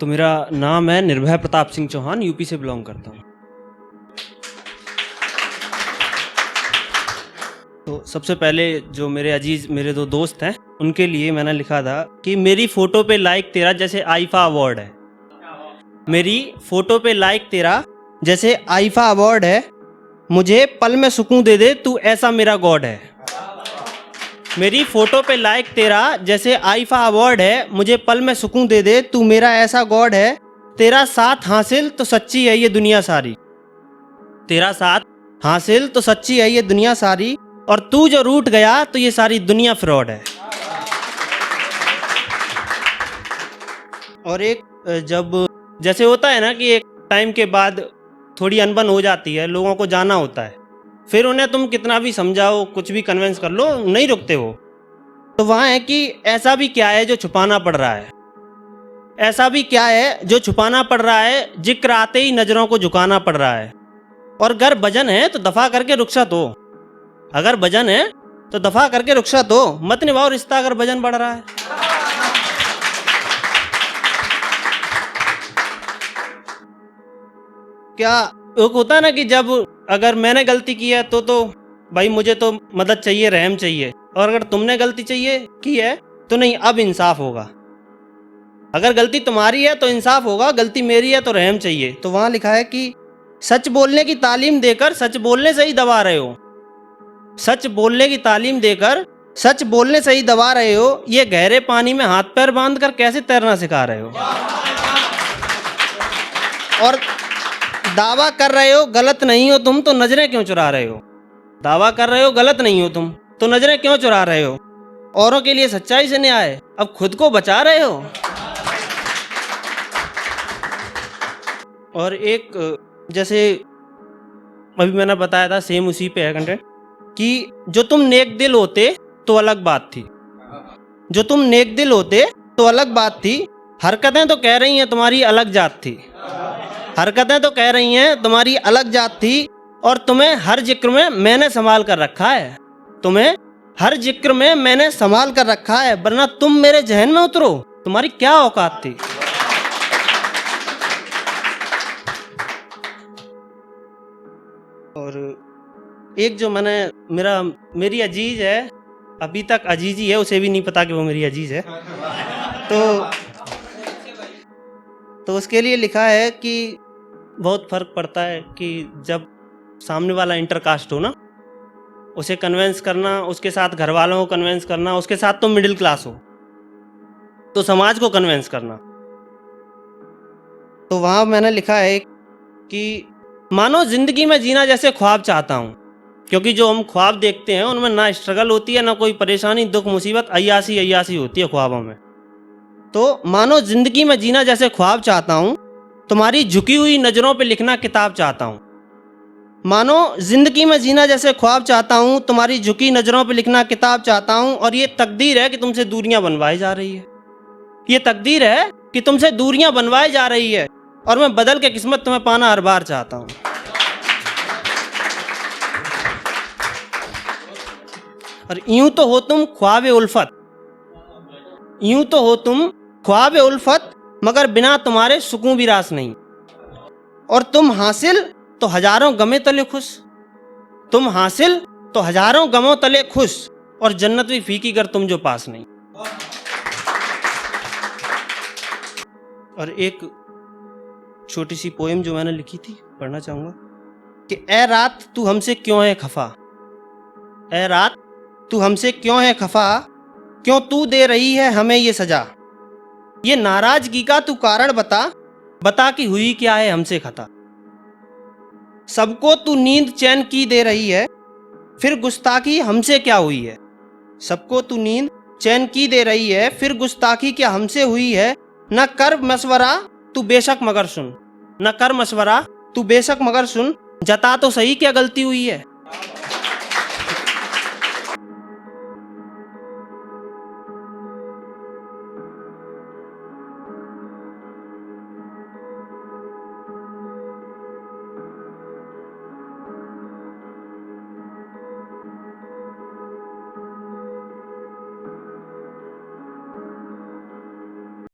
तो मेरा नाम है निर्भय प्रताप सिंह चौहान, यूपी से बिलोंग करता हूँ। तो सबसे पहले जो मेरे अजीज मेरे दो दोस्त हैं उनके लिए मैंने लिखा था कि मेरी फ़ोटो पे लाइक तेरा जैसे आईफा अवार्ड है। मेरी फ़ोटो पे लाइक तेरा जैसे आईफा अवार्ड है, मुझे पल में सुकून दे दे तू ऐसा मेरा गॉड है। मेरी फ़ोटो पे लाइक तेरा जैसे आईफा अवार्ड है, मुझे पल में सुकून दे दे तू मेरा ऐसा गॉड है। तेरा साथ हासिल तो सच्ची है ये दुनिया सारी, तेरा साथ हासिल तो सच्ची है ये दुनिया सारी, और तू जो रूठ गया तो ये सारी दुनिया फ्रॉड है। और एक जब जैसे होता है ना कि एक टाइम के बाद थोड़ी अनबन हो जाती है, लोगों को जाना होता है, फिर उन्हें तुम कितना भी समझाओ, कुछ भी कन्विंस कर लो, नहीं रुकते हो। तो वहाँ है कि ऐसा भी क्या है जो छुपाना पड़ रहा है, ऐसा भी क्या है जो छुपाना पड़ रहा है, जिक्र आते ही नज़रों को झुकाना पड़ रहा है। और अगर भजन है तो दफा करके रुखसत हो, अगर भजन है तो दफा करके रुखसत हो, मत निभाओ रिश्ता अगर भजन बढ़ रहा है। क्या एक होता है ना कि जब अगर मैंने गलती की है तो भाई मुझे तो मदद चाहिए, रहम चाहिए, और अगर तुमने गलती चाहिए की है तो नहीं, अब इंसाफ होगा। अगर गलती तुम्हारी है तो इंसाफ होगा, गलती मेरी है तो रहम चाहिए। तो वहाँ लिखा है कि सच बोलने की तालीम देकर सच बोलने से ही दबा रहे हो, सच बोलने की तालीम देकर सच बोलने से ही दबा रहे हो, ये गहरे पानी में हाथ पैर बांध कर कैसे तैरना सिखा रहे हो। और दावा कर रहे हो गलत नहीं हो तुम तो नजरें क्यों चुरा रहे हो, दावा कर रहे हो गलत नहीं हो तुम तो नजरें क्यों चुरा रहे हो। औरों के लिए सच्चाई से न्याय, अब खुद को बचा रहे हो। और एक जैसे अभी मैंने बताया था, सेम उसी पे है कंटेंट, कि जो तुम नेक दिल होते तो अलग बात थी, जो तुम नेक दिल होते तो अलग बात थी, हरकतें तो कह रही हैं तुम्हारी अलग जात थी, हरकतें तो कह रही हैं तुम्हारी अलग जात थी, और तुम्हें हर जिक्र में मैंने संभाल कर रखा है, तुम्हें हर जिक्र में मैंने संभाल कर रखा है, वरना तुम मेरे जहन में उतरो तुम्हारी क्या औकात थी। और एक जो मेरी अजीज है, अभी तक अजीज ही है, उसे भी नहीं पता कि वो मेरी अजीज है, तो उसके लिए लिखा है कि बहुत फर्क पड़ता है कि जब सामने वाला इंटरकास्ट हो ना, उसे कन्वेंस करना, उसके साथ घर वालों को कन्वेंस करना, उसके साथ तो मिडिल क्लास हो तो समाज को कन्वेंस करना। तो वहाँ मैंने लिखा है कि मानो जिंदगी में जीना जैसे ख्वाब चाहता हूँ, क्योंकि जो हम ख्वाब देखते हैं उनमें ना स्ट्रगल होती है, ना कोई परेशानी, दुख मुसीबत, अय्यासी अय्यासी होती है ख्वाबों में। तो मानो जिंदगी में जीना जैसे ख्वाब चाहता हूँ, तुम्हारी झुकी हुई नज़रों पे लिखना किताब चाहता हूँ। मानो जिंदगी में जीना जैसे ख्वाब चाहता हूँ, तुम्हारी झुकी नज़रों पे लिखना किताब चाहता हूँ, और ये तकदीर है कि तुमसे दूरियां बनवाई जा रही है, ये तकदीर है कि तुमसे दूरियां बनवाई जा रही है, और मैं बदल के किस्मत तुम्हें पाना हर बार चाहता हूँ। और यूं तो हो तुम ख्वाब उल्फत, यूं तो हो तुम ख्वाब उल्फत, मगर बिना तुम्हारे सुकून भी रास नहीं। और तुम हासिल तो हजारों गमे तले खुश, तुम हासिल तो हजारों गमों तले खुश, और जन्नत भी फीकी कर तुम जो पास नहीं। और एक छोटी सी पोएम जो मैंने लिखी थी पढ़ना चाहूंगा कि ए रात तू हमसे क्यों है खफा, ए रात तू हमसे क्यों है खफा, क्यों तू दे रही है हमें ये सजा, ये नाराजगी का तू कारण बता, बता कि हुई क्या है हमसे खता। सबको तू नींद चैन की दे रही है, फिर गुस्ताखी हमसे क्या हुई है, सबको तू नींद चैन की दे रही है, फिर गुस्ताखी क्या हमसे हुई है। न कर मशवरा तू बेशक मगर सुन, न कर मशवरा तू बेशक मगर सुन, जता तो सही क्या गलती हुई है।